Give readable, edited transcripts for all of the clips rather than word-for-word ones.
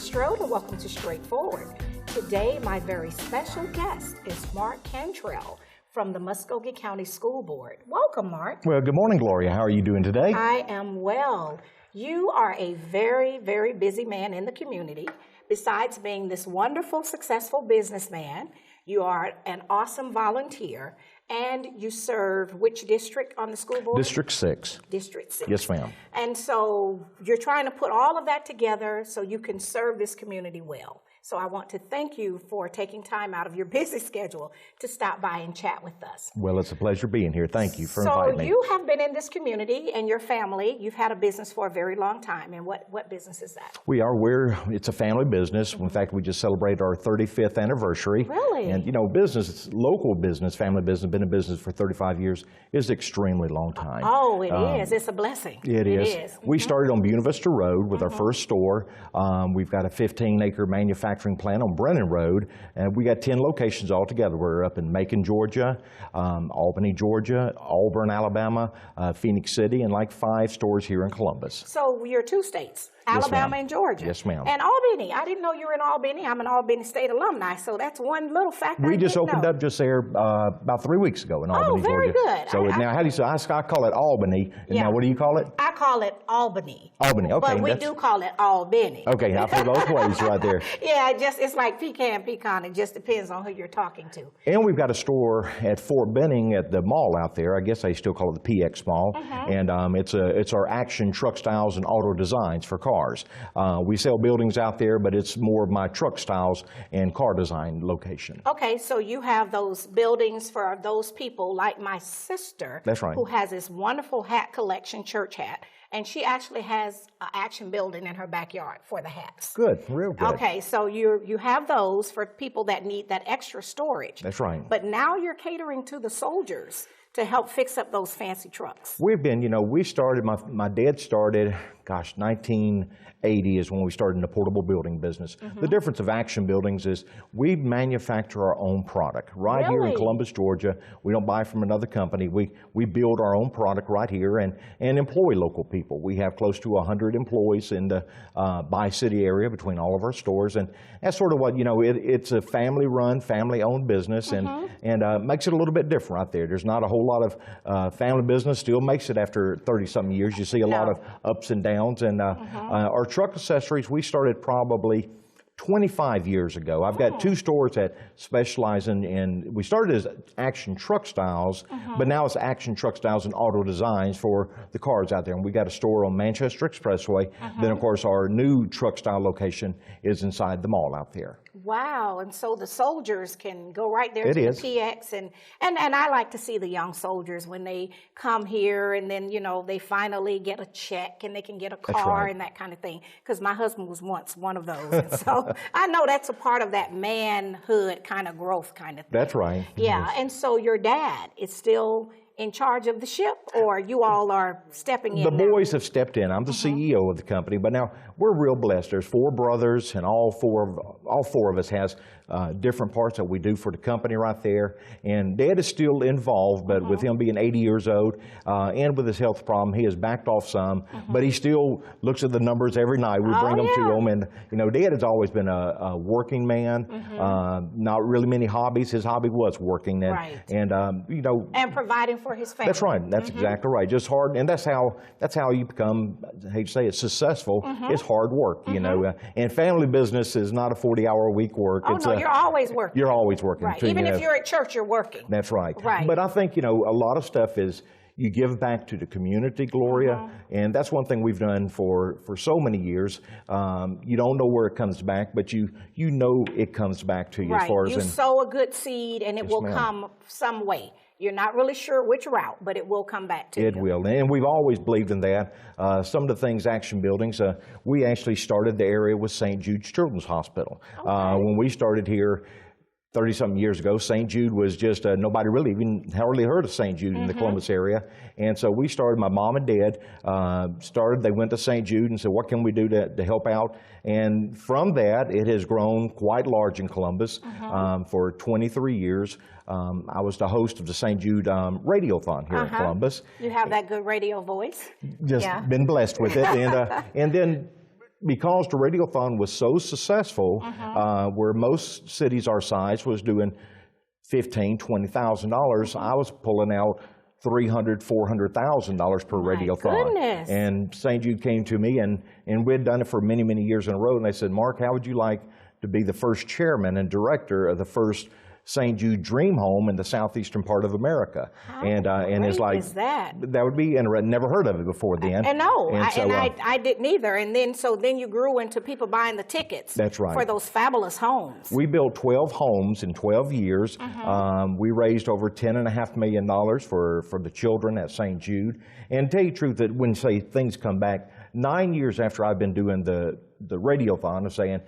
Strode and welcome to Straightforward. Today, my very special guest is Mark Cantrell from the Muscogee County School Board. Welcome, Mark. Well, good morning, Gloria. How are you doing today? I am well. You are a very, very busy man in the community. Besides being this wonderful, successful businessman, you are an awesome volunteer, and you serve which district on the school board? District 6. District 6. Yes, ma'am. And so you're trying to put all of that together so you can serve this community well. So I want to thank you for taking time out of your busy schedule to stop by and chat with us. Well, it's a pleasure being here. Thank you for inviting me. So you have been in this community and your family, you've had a business for a very long time. And what business is that? It's a family business. In fact, we just celebrated our 35th anniversary. Really? And, you know, business, local business, family business, been in business for 35 years is an extremely long time. Oh, it is. It's a blessing. It is. We started on Buena Vista Road with our first store. We've got a 15-acre manufacturing plant on Brennan Road, and we got 10 locations altogether. We're up in Macon, Georgia, Albany, Georgia, Auburn, Alabama, Phoenix City, and like 5 stores here in Columbus. So you're 2 states, Alabama and Georgia. Yes, ma'am. And Albany. I didn't know you were in Albany. I'm an Albany State alumni, so that's one little fact we just opened up just there about 3 weeks ago in Albany, Georgia. Oh, very good. So now, how do you say? I call it Albany. And now, what do you call it? I call it Albany. Albany, okay. But we do call it Albany. Okay, I feel both ways right there. Yeah, it's like pecan. It just depends on who you're talking to. And we've got a store at Fort Benning at the mall out there. I guess they still call it the PX Mall. And it's our action truck styles and auto designs for cars. We sell buildings out there, but it's more of my truck styles and car design location. Okay, so you have those buildings for those people like my sister. That's right. Who has this wonderful hat collection, church hat. And she actually has an action building in her backyard for the hats. Good, real good. Okay, so you have those for people that need that extra storage. That's right. But now you're catering to the soldiers to help fix up those fancy trucks. We've been, we started, my dad started, 1980 is when we started in the portable building business. The difference of action buildings is we manufacture our own product right here in Columbus, Georgia. We don't buy from another company. We build our own product right here and employ local people. We have close to 100 employees in the Bi-City area between all of our stores. And that's sort of what, it's a family-run, family-owned business and makes it a little bit different right there. There's not a whole lot of family business, still makes it after 30-something years. You see a lot of ups and downs. And our truck accessories, we started probably 25 years ago. I've got 2 stores that specialize we started as Action Truck Styles, but now it's Action Truck Styles and Auto Designs for the cars out there. And we got a store on Manchester Expressway. Then, of course, our new truck style location is inside the mall out there. Wow, and so the soldiers can go right there to the PX, and I like to see the young soldiers when they come here and then, they finally get a check and they can get a car and that kind of thing, because my husband was once one of those, and so I know that's a part of that manhood kind of growth kind of thing. That's right. Yeah, and so your dad is still in charge of the ship, or you all are stepping in? The boys have stepped in. I'm the CEO of the company, but now we're real blessed. There's 4 brothers, and all four of us has different parts that we do for the company right there. And Dad is still involved, but with him being 80 years old and with his health problem, he has backed off some, but he still looks at the numbers every night. We bring them to him, and Dad has always been a working man, not really many hobbies. His hobby was working, and and providing for his family. That's right. That's exactly right. Just hard, and that's how you become, I hate to say it, successful. It's hard work, and family business is not a 40-hour-a-week work. No, you're always working. You're always working. Right. Even if you're at church, you're working. That's right. Right. But I think, a lot of stuff is you give back to the community, Gloria, and that's one thing we've done for so many years. You don't know where it comes back, but you know it comes back to you. As far as you sow a good seed, and it will come some way. You're not really sure which route, but it will come back to you. It will, and we've always believed in that. Some of the things, action buildings, we actually started the area with St. Jude's Children's Hospital. When we started here 30-something years ago, St. Jude was just, nobody really even hardly heard of St. Jude in the Columbus area. And so we started, my mom and dad they went to St. Jude and said, what can we do to help out? And from that, it has grown quite large in Columbus. For 23 years, I was the host of the St. Jude Radiothon here in Columbus. You have that good radio voice. Just been blessed with it. And then because the Radiothon was so successful, where most cities our size was doing $15,000, $20,000, I was pulling out $300,000, $400,000 per Radiothon. Goodness. And St. Jude came to me, and we'd done it for many, many years in a row, and they said, Mark, how would you like to be the first chairman and director of the first St. Jude Dream Home in the southeastern part of America? And it's like, is that would be interesting. Never heard of it before then. I didn't either. And then you grew into people buying the tickets. That's right. For those fabulous homes. We built 12 homes in 12 years. We raised over $10.5 million for the children at St. Jude. And to tell you the truth, that when say things come back, 9 years after I've been doing the Radiothon of saying,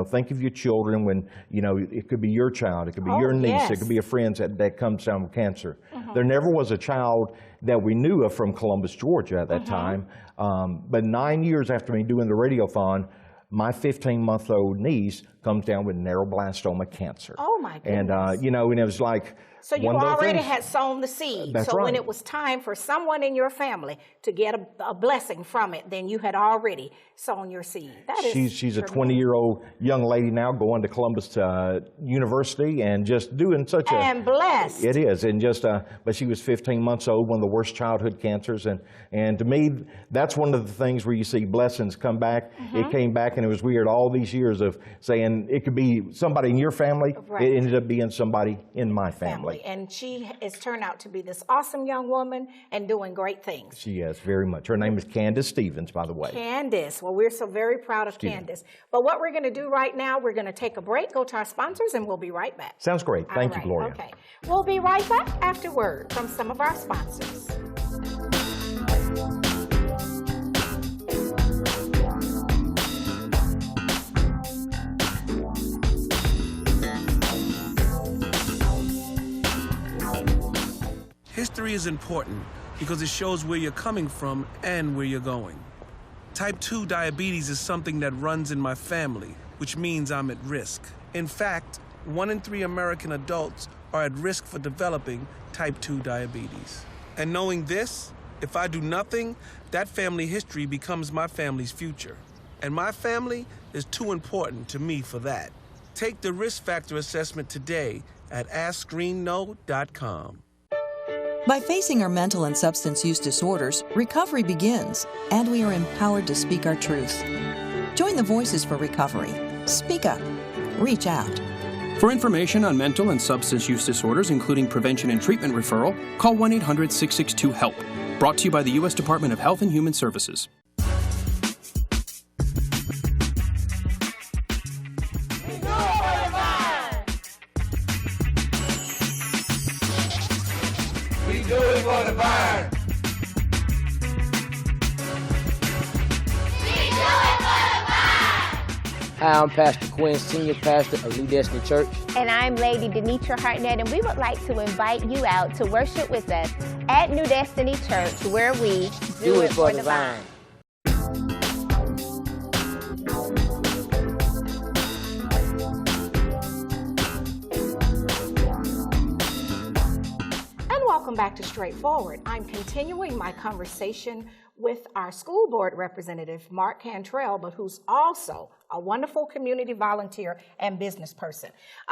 think of your children when, it could be your child, it could be your niece, it could be a friend that comes down with cancer. There never was a child that we knew of from Columbus, Georgia at that time. But 9 years after me doing the Radiothon, my 15-month-old niece comes down with neuroblastoma cancer. Oh, my goodness. And it was like, so you already had sown the seed. That's right. When it was time for someone in your family to get a blessing from it, then you had already sown your seed. She's a 20-year-old young lady now going to Columbus University and just doing such a... And blessed. It is. And but she was 15 months old, one of the worst childhood cancers. And to me, that's one of the things where you see blessings come back. It came back, and it was weird all these years of saying it could be somebody in your family. Right. It ended up being somebody in my family. And she has turned out to be this awesome young woman and doing great things. She is, very much. Her name is Candace Stevens, by the way. Candace. Well, we're so very proud of Candace. But what we're going to do right now, we're going to take a break, go to our sponsors, and we'll be right back. Sounds great. Thank you, Gloria. Okay. We'll be right back after word from some of our sponsors. History is important because it shows where you're coming from and where you're going. Type 2 diabetes is something that runs in my family, which means I'm at risk. In fact, 1 in 3 American adults are at risk for developing type 2 diabetes. And knowing this, if I do nothing, that family history becomes my family's future. And my family is too important to me for that. Take the risk factor assessment today at AskScreenKnow.com. By facing our mental and substance use disorders, recovery begins, and we are empowered to speak our truth. Join the Voices for Recovery. Speak up. Reach out. For information on mental and substance use disorders, including prevention and treatment referral, call 1-800-662-HELP. Brought to you by the U.S. Department of Health and Human Services. Hi, I'm Pastor Quinn, Senior Pastor of New Destiny Church. And I'm Lady Denitra Hartnett, and we would like to invite you out to worship with us at New Destiny Church, where we do it for the vine. Welcome back to Straightforward. I'm continuing my conversation with our school board representative, Mark Cantrell, but who's also a wonderful community volunteer and business person.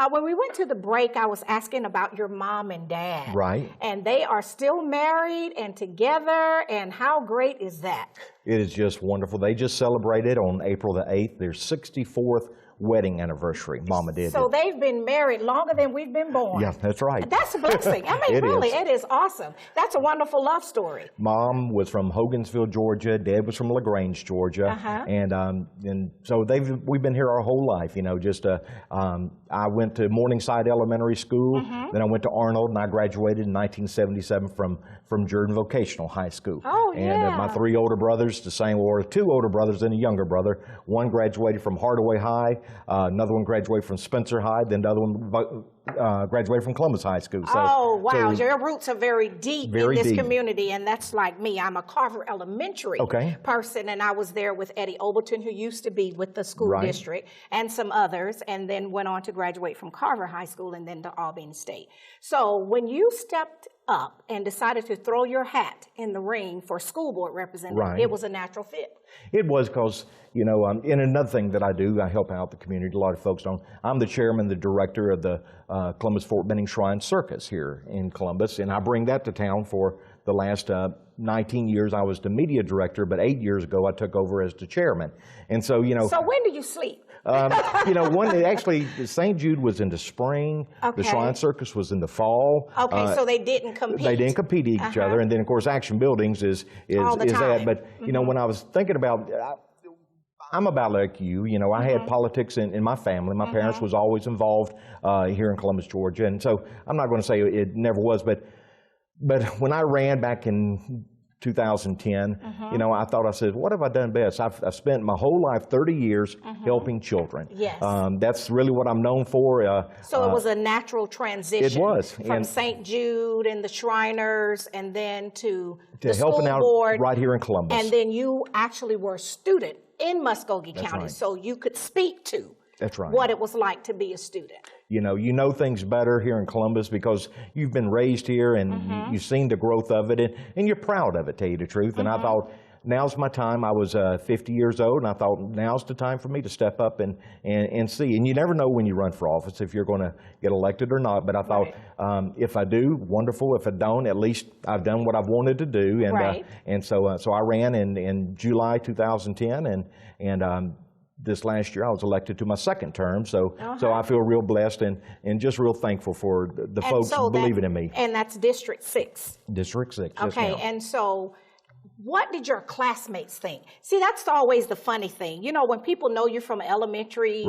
When we went to the break, I was asking about your mom and dad. Right. And they are still married and together, and how great is that? It is just wonderful. They just celebrated on April the 8th, their 64th wedding anniversary. Mama did. So they've been married longer than we've been born. Yeah, that's right. That's a blessing. I mean, it is awesome. That's a wonderful love story. Mom was from Hogansville, Georgia. Dad was from LaGrange, Georgia. And so we've been here our whole life. I went to Morningside Elementary School. Then I went to Arnold, and I graduated in 1977 from Jordan Vocational High School. And my 3 older brothers, the same, or 2 older brothers and a younger brother. One graduated from Hardaway High. Another one graduated from Spencer High. Then the other one graduated from Columbus High School. So, oh, wow. Your roots are very deep in this deep. community, and that's like me. I'm a Carver Elementary person, and I was there with Eddie Overton, who used to be with the school district, and some others, and then went on to graduate from Carver High School and then to Albany State. So when you stepped up and decided to throw your hat in the ring for school board representative, it was a natural fit. It was because, you know, and another thing that I do, I help out the community. A lot of folks don't. I'm the chairman, the director of the Columbus Fort Benning Shrine Circus here in Columbus, and I bring that to town for the last 19 years. I was the media director, but 8 years ago I took over as the chairman. And so, you know. So when do you sleep? You know, actually, St. Jude was in the spring. The Shrine Circus was in the fall. Okay, so they didn't compete. They didn't compete each other, and then of course Action Buildings is that. But you know, when I was thinking about, I'm about like you. You know, I had politics in my family. My parents was always involved here in Columbus, Georgia, and so I'm not going to say it never was, but when I ran back in 2010, you know, I said, what have I done best? I've spent my whole life, 30 years, helping children. Yes. That's really what I'm known for. So it was a natural transition. It was. From St. Jude and the Shriners, and then to the helping school out board. Right here in Columbus. And then you actually were a student in Muscogee County, so you could speak to what it was like to be a student. You know things better here in Columbus because you've been raised here and you've seen the growth of it, and you're proud of it, to tell you the truth. And I thought, now's my time. I was 50 years old, and I thought, now's the time for me to step up and see. And you never know when you run for office if you're going to get elected or not. But I thought, if I do, wonderful. If I don't, at least I've done what I've wanted to do. And so I ran in July 2010, and this last year I was elected to my second term, so I feel real blessed and just real thankful for the folks believing in me. And that's District 6. District 6, okay, yes, and so what did your classmates think? See, that's always the funny thing. You know, when people know you from elementary,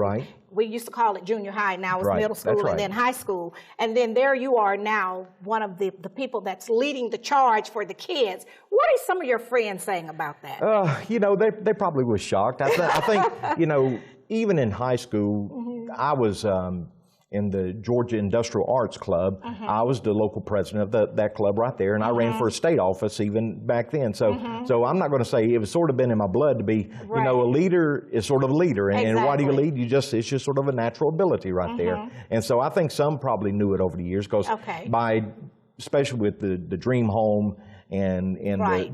we used to call it junior high, now it's middle school and then high school. And then there you are now, one of the people that's leading the charge for the kids. What are some of your friends saying about that? You know, they probably were shocked. I think, you know, even in high school, I was in the Georgia Industrial Arts Club. I was the local president of that club right there, and I ran for a state office even back then. So I'm not going to say it was sort of been in my blood to be, you know, a leader is sort of a leader. And why do you lead? It's just sort of a natural ability right there. And so I think some probably knew it over the years because especially with the Dream Home and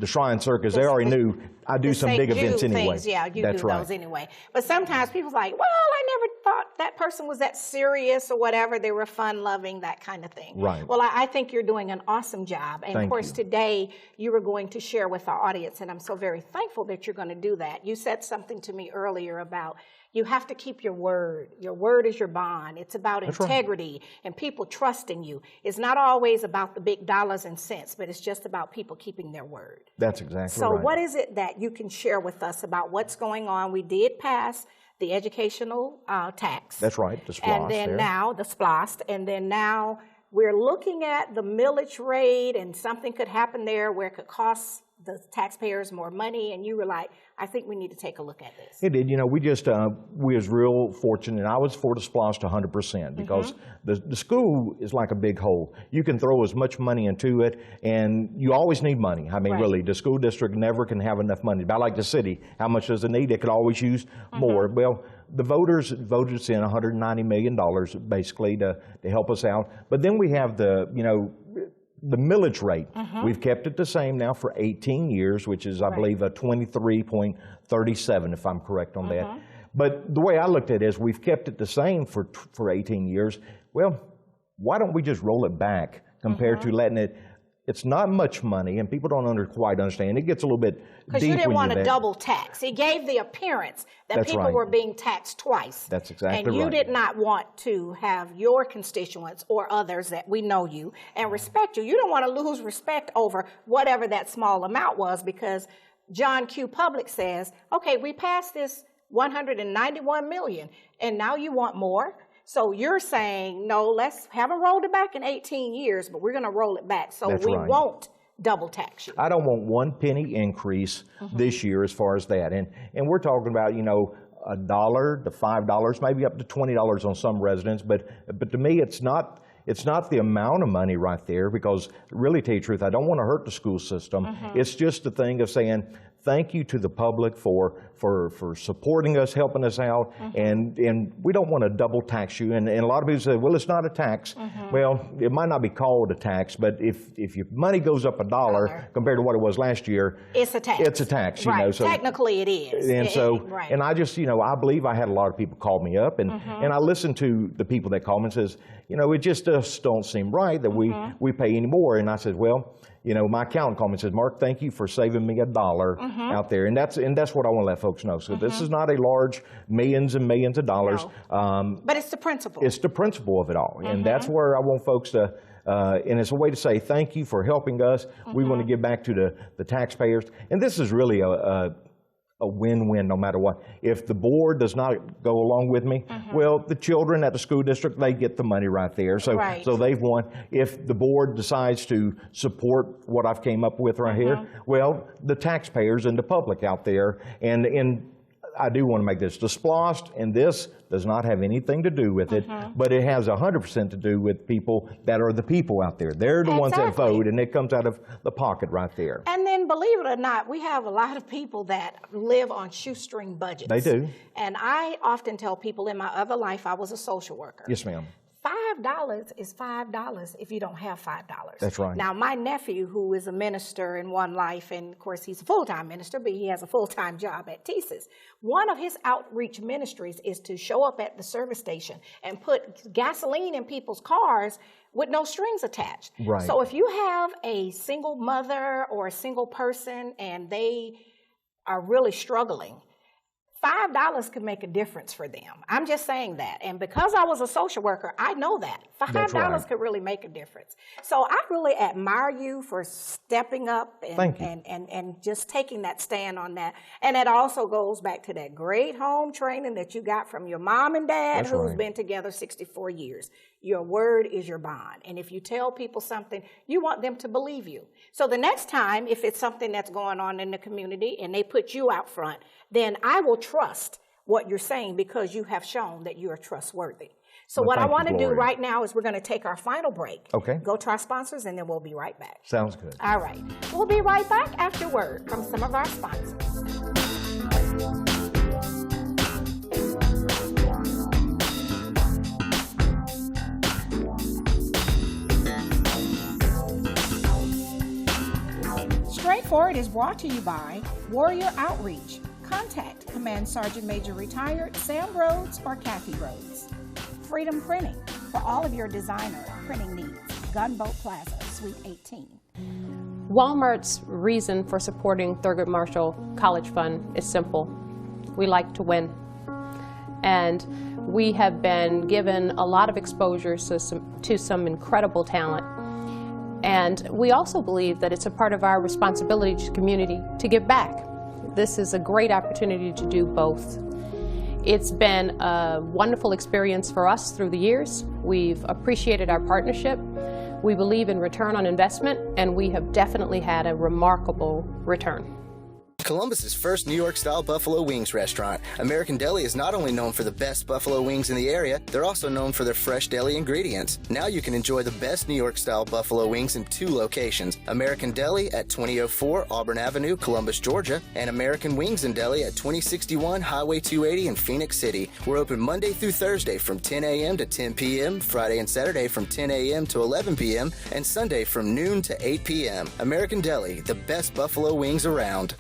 the Shrine Circus, they already knew I do some big events anyway. You do those anyway. But sometimes people's like, well, I never thought that person was that serious or whatever. They were fun-loving, that kind of thing. Right. Well, I think you're doing an awesome job. And, of course, today you were going to share with our audience, and I'm so very thankful that you're going to do that. You said something to me earlier about you have to keep your word. Your word is your bond. It's about integrity and people trusting you. It's not always about the big dollars and cents, but it's just about people keeping their word. That's exactly right. So what is it that you can share with us about what's going on? We did pass the educational tax. That's right, the SPLOST. And then now, the SPLOST, and then now we're looking at the millage rate, and something could happen there where it could cost the taxpayers more money, and you were like, I think we need to take a look at this. It did. You know, we was real fortunate. I was for the SPLOST 100% because the school is like a big hole. You can throw as much money into it, and you always need money. I mean, really, the school district never can have enough money. About like the city, how much does it need? It could always use more. Well, the voters voted us in $190 million, basically, to help us out. But then we have the millage rate. We've kept it the same now for 18 years, which is, I believe, a 23.37, if I'm correct on that. But the way I looked at it is we've kept it the same for 18 years. Well, why don't we just roll it back compared to letting it? It's not much money, and people don't quite understand. It gets a little bit deep. Because you didn't want to double tax. It gave the appearance that people were being taxed twice. That's exactly right. And you did not want to have your constituents or others that we know you and respect you. You don't want to lose respect over whatever that small amount was, because John Q. Public says, okay, we passed this $191 million, and now you want more? So you're saying, no, let's haven't rolled it back in 18 years, but we're going to roll it back so we won't double tax you. I don't want one penny increase this year as far as that. And we're talking about, you know, $1 to $5, maybe up to $20 on some residents. But to me, it's not the amount of money right there, because really, to tell you the truth, I don't want to hurt the school system. It's just a thing of saying thank you to the public for supporting us, helping us out, and we don't want to double tax you. And a lot of people say, well, it's not a tax. Well, it might not be called a tax, but if your money goes up $1 compared to what it was last year, it's a tax. It's a tax, you right. know. So technically, it is. And right. and I just, I believe I had a lot of people call me up, and I listened to the people that call me and says, it just don't seem right that we pay any more. And I said, well, my accountant called me and said, Mark, thank you for saving me $1 out there. And that's what I want to let folks know. So this is not a large millions and millions of dollars. No. But it's the principle. It's the principle of it all. And that's where I want folks to, and it's a way to say thank you for helping us. We want to give back to the taxpayers. And this is really a win-win no matter what. If the board does not go along with me, well, the children at the school district, they get the money right there. So they've won. If the board decides to support what I've came up with right here, well, the taxpayers and the public out there, and I do want to make this, the SPLOST and this does not have anything to do with it, but it has 100% to do with people that are the people out there. They're the ones that vote, and it comes out of the pocket right there. And then, believe it or not, we have a lot of people that live on shoestring budgets. They do. And I often tell people, in my other life, I was a social worker. Yes, ma'am. $5 is $5 if you don't have $5. That's right. Now, my nephew, who is a minister in one life, and of course he's a full-time minister, but he has a full-time job at TSIS. One of his outreach ministries is to show up at the service station and put gasoline in people's cars with no strings attached. Right. So if you have a single mother or a single person and they are really struggling, $5 could make a difference for them. I'm just saying that. And because I was a social worker, I know that. $5 could really make a difference. So I really admire you for stepping up and just taking that stand on that. And it also goes back to that great home training that you got from your mom and dad, who's been together 64 years. Your word is your bond. And if you tell people something, you want them to believe you. So the next time, if it's something that's going on in the community and they put you out front, then I will trust what you're saying because you have shown that you are trustworthy. So what I want to do right now is we're going to take our final break. Okay. Go to our sponsors, and then we'll be right back. Sounds good. All right. We'll be right back after word from some of our sponsors. Straightforward is brought to you by Warrior Outreach. Contact Command Sergeant Major Retired Sam Rhodes or Kathy Rhodes. Freedom Printing for all of your designer printing needs. Gunboat Plaza, Suite 18. Walmart's reason for supporting Thurgood Marshall College Fund is simple. We like to win. And we have been given a lot of exposure to some incredible talent. And we also believe that it's a part of our responsibility to the community to give back. This is a great opportunity to do both. It's been a wonderful experience for us through the years. We've appreciated our partnership. We believe in return on investment, and we have definitely had a remarkable return. Columbus's first New York-style buffalo wings restaurant. American Deli is not only known for the best buffalo wings in the area, they're also known for their fresh deli ingredients. Now you can enjoy the best New York-style buffalo wings in 2 locations. American Deli at 2004 Auburn Avenue, Columbus, Georgia, and American Wings and Deli at 2061 Highway 280 in Phoenix City. We're open Monday through Thursday from 10 a.m. to 10 p.m., Friday and Saturday from 10 a.m. to 11 p.m., and Sunday from noon to 8 p.m. American Deli, the best buffalo wings around.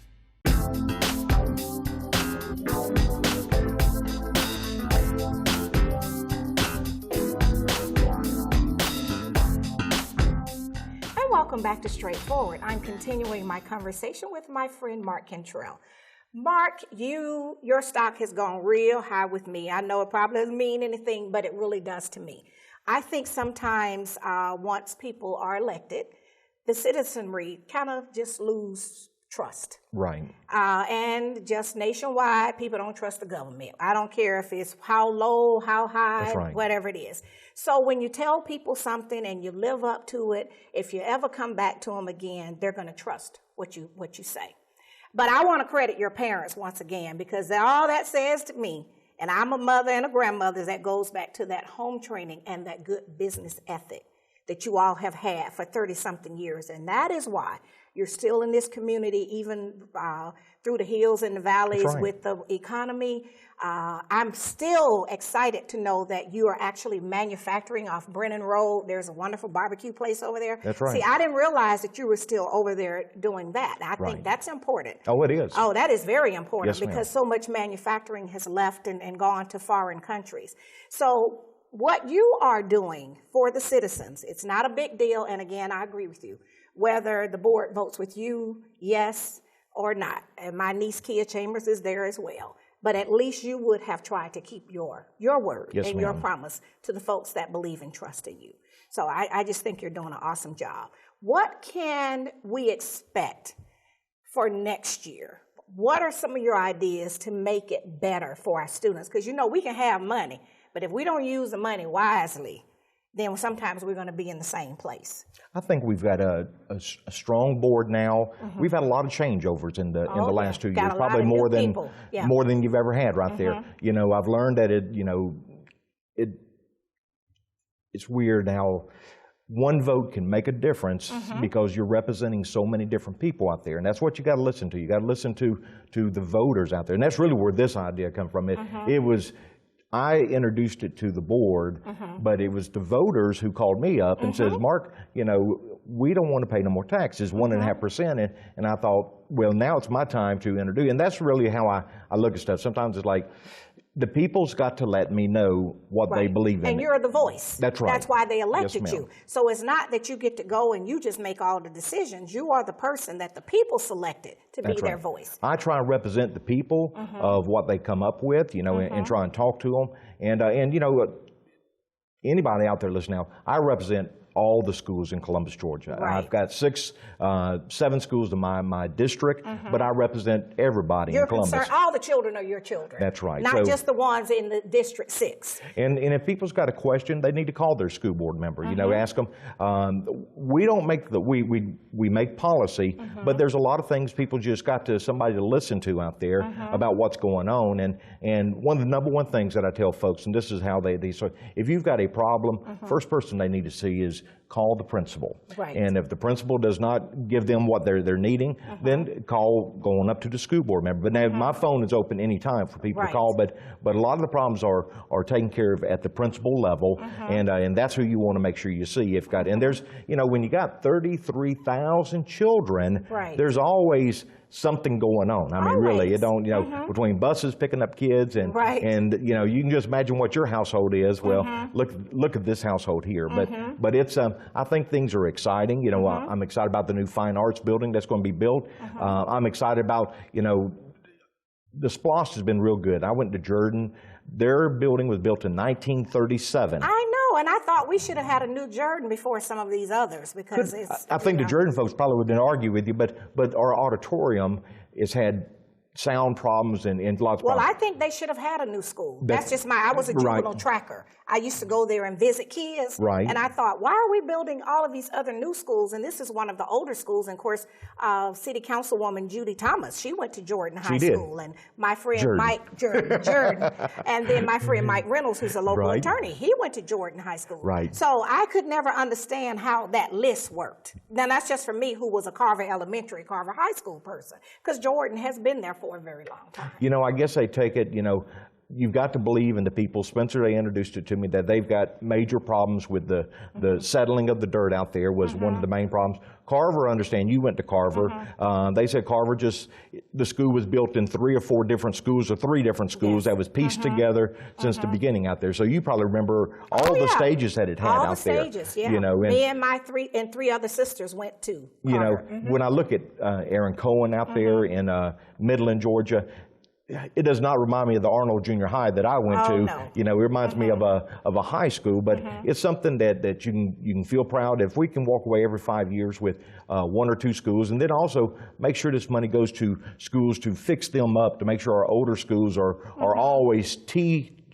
Welcome back to Straightforward. I'm continuing my conversation with my friend Mark Cantrell. Mark, your stock has gone real high with me. I know it probably doesn't mean anything, but it really does to me. I think sometimes once people are elected, the citizenry kind of just lose trust. Right. And just nationwide, people don't trust the government. I don't care if it's how low, how high, whatever it is. So when you tell people something and you live up to it, if you ever come back to them again, they're going to trust what you say. But I want to credit your parents once again, because all that says to me, and I'm a mother and a grandmother, that goes back to that home training and that good business ethic that you all have had for 30-something years. And that is why you're still in this community, even through the hills and the valleys with the economy. I'm still excited to know that you are actually manufacturing off Brennan Road. There's a wonderful barbecue place over there. That's right. See, I didn't realize that you were still over there doing that. I think that's important. Oh, it is. Oh, that is very important, yes, because so much manufacturing has left and gone to foreign countries. So what you are doing for the citizens, it's not a big deal. And again, I agree with you. Whether the board votes with you, yes or not. And my niece, Kia Chambers, is there as well. But at least you would have tried to keep your word and your promise to the folks that believe and trust in you. So I just think you're doing an awesome job. What can we expect for next year? What are some of your ideas to make it better for our students? Because, you know, we can have money, but if we don't use the money wisely, then sometimes we're going to be in the same place. I think we've got a strong board now. We've had a lot of changeovers in the last 2 years, probably more than you've ever had right there. You know, I've learned that it's weird how one vote can make a difference because you're representing so many different people out there, and that's what you got to listen to. You got to listen to the voters out there, and that's really where this idea comes from. I introduced it to the board, but it was the voters who called me up and says, Mark, you know, we don't want to pay no more taxes, 1.5%. And I thought, well, now it's my time to introduce. And that's really how I look at stuff. Sometimes it's like, the people's got to let me know what they believe in. And you're the voice. That's right. That's why they elected you. So it's not that you get to go and you just make all the decisions. You are the person that the people selected to be their voice. I try and represent the people of what they come up with, you know, and try and talk to them. And you know, anybody out there listening now, I represent all the schools in Columbus, Georgia. I've got 7 schools in my district, but I represent everybody in Columbus. Concerned, all the children are your children. That's right. Not just the ones in the District 6. And if people's got a question, they need to call their school board member. You know, ask them. We don't make we make policy, but there's a lot of things people just got somebody to listen to out there about what's going on. And one of the number one things that I tell folks, and this is how they so if you've got a problem, first person they need to see is call the principal. And if the principal does not give them what they're needing, then call going up to the school board member. But now my phone is open anytime for people to call, but a lot of the problems are taken care of at the principal level, and that's who you want to make sure you see. And there's, you know, when you got 33,000 children, there's always something going on. I mean, really, it don't, you know, between buses picking up kids and you know, you can just imagine what your household is. Well, look at this household here. But it's I think things are exciting. You know, I'm excited about the new fine arts building that's going to be built. I'm excited about, you know, the SPLOST has been real good. I went to Jordan. Their building was built in 1937. I know, and I thought we should have had a new Jordan before some of these others, because I think the Jordan folks probably wouldn't argue with you, but our auditorium has had sound problems and lots of problems. Well, I think they should have had a new school. That's just I was a juvenile tracker. I used to go there and visit kids. And I thought, why are we building all of these other new schools? And this is one of the older schools. And of course, City Councilwoman Judy Thomas, she went to Jordan High School. And my friend Mike Jordan. And then my friend Mike Reynolds, who's a local attorney, he went to Jordan High School. So I could never understand how that list worked. Now, that's just for me, who was a Carver Elementary, Carver High School person, because Jordan has been there for a very long time. You know, I guess they take it, you know, you've got to believe in the people. Spencer, they introduced it to me that they've got major problems with the settling of the dirt out there was one of the main problems. Carver, understand, you went to Carver. They said Carver the school was built in 3 or 4 different schools or 3 different schools that was pieced together since the beginning out there. So you probably remember all the stages that it had all out the there. Stages, yeah. You know, me and my 3 other sisters went to Carver. You know, when I look at Aaron Cohen out there in Midland, Georgia, it does not remind me of the Arnold Junior High that I went to. No. You know, it reminds me of a high school, but it's something that you can feel proud. If we can walk away every 5 years with 1 or 2 schools, and then also make sure this money goes to schools to fix them up, to make sure our older schools are always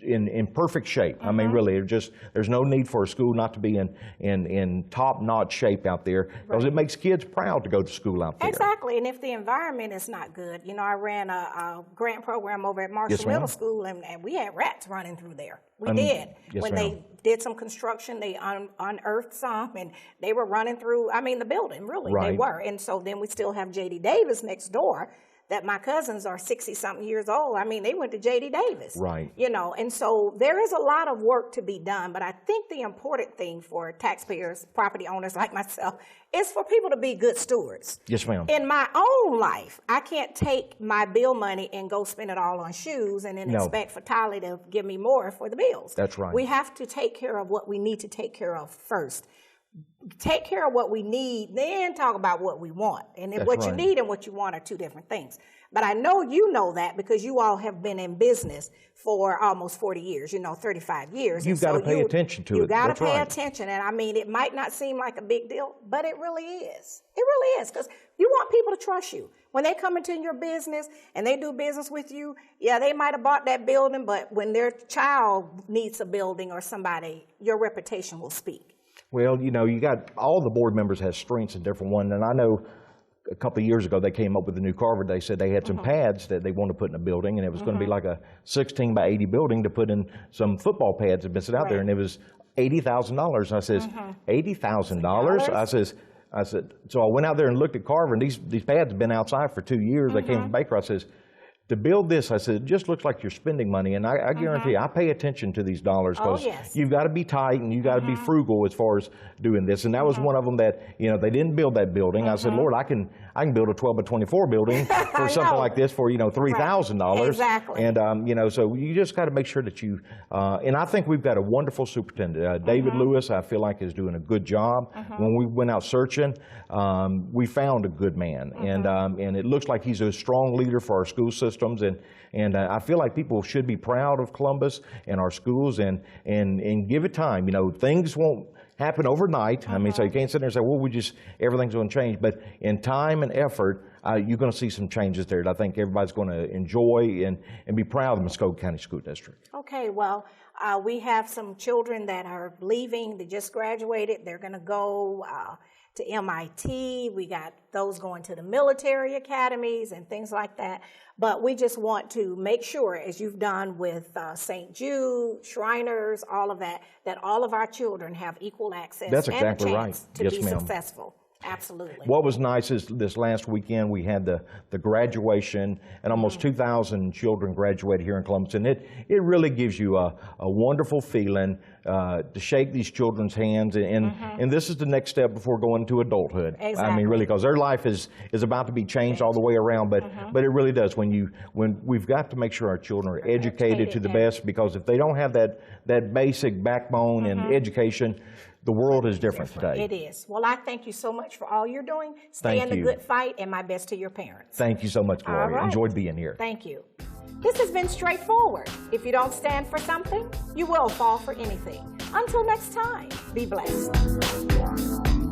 in perfect shape. I mean, really, there's no need for a school not to be in top-notch shape out there, because it makes kids proud to go to school out there. Exactly, and if the environment is not good, you know, I ran a grant program over at Marshall Middle School, and we had rats running through there. We did. When they did some construction, they unearthed some, and they were running through, I mean, the building, really, they were. And so then we still have J.D. Davis next door, that my cousins are 60-something years old. I mean, they went to J.D. Davis. Right. You know, and so there is a lot of work to be done, but I think the important thing for taxpayers, property owners like myself, is for people to be good stewards. Yes, ma'am. In my own life, I can't take my bill money and go spend it all on shoes and then expect for Tyler to give me more for the bills. That's right. We have to take care of what we need to take care of first. Take care of what we need, then talk about what we want. And if what you need and what you want are two different things. But I know you know that, because you all have been in business for almost 40 years, you know, 35 years. You've got to pay attention to it. You've got to pay attention. And I mean, it might not seem like a big deal, but it really is. It really is, because you want people to trust you. When they come into your business and they do business with you, yeah, they might have bought that building, but when their child needs a building or somebody, your reputation will speak. Well, you know, you got all the board members have strengths in different ones, and I know a couple of years ago they came up with a new carver. They said they had some pads that they wanted to put in a building, and it was going to be like a 16 by 80 building to put in some football pads that had been set out there, and it was $80,000. I says, $80,000? I said, so I went out there and looked at carver, and these pads have been outside for 2 years. They came from Baker. I says, to build this, I said, it just looks like you're spending money. And I guarantee you, I pay attention to these dollars, because you've got to be tight and you've got to be frugal as far as doing this. And that was one of them that, you know, they didn't build that building. I said, Lord, I can build a 12 by 24 building for something like this for, you know, $3,000. Exactly. And, you know, so you just got to make sure that you, and I think we've got a wonderful superintendent. David Lewis, I feel like, is doing a good job. When we went out searching, we found a good man. And it looks like he's a strong leader for our school systems. And I feel like people should be proud of Columbus and our schools, and give it time. You know, things won't happen overnight. I mean, so you can't sit there and say, well, everything's going to change. But in time and effort, you're going to see some changes there that I think everybody's going to enjoy and be proud of the Muscogee County School District. Okay, well, we have some children that are leaving. They just graduated. They're going to go to MIT. We got those going to the military academies and things like that. But we just want to make sure, as you've done with St. Jude, Shriners, all of that, that all of our children have equal access That's exactly and a chance right. to be successful. Absolutely. What was nice is this last weekend we had the graduation, and almost 2,000 children graduated here in Columbus, and it really gives you a wonderful feeling to shake these children's hands, and this is the next step before going into adulthood. Exactly. I mean, really, because their life is about to be changed all the way around, but it really does. When we've got to make sure our children are educated to the best, because if they don't have that basic backbone and education, the world is different today. It is. Well, I thank you so much for all you're doing. Stay in the good fight, and my best to your parents. Thank you so much, Gloria. Right. Enjoyed being here. Thank you. This has been Straightforward. If you don't stand for something, you will fall for anything. Until next time, be blessed.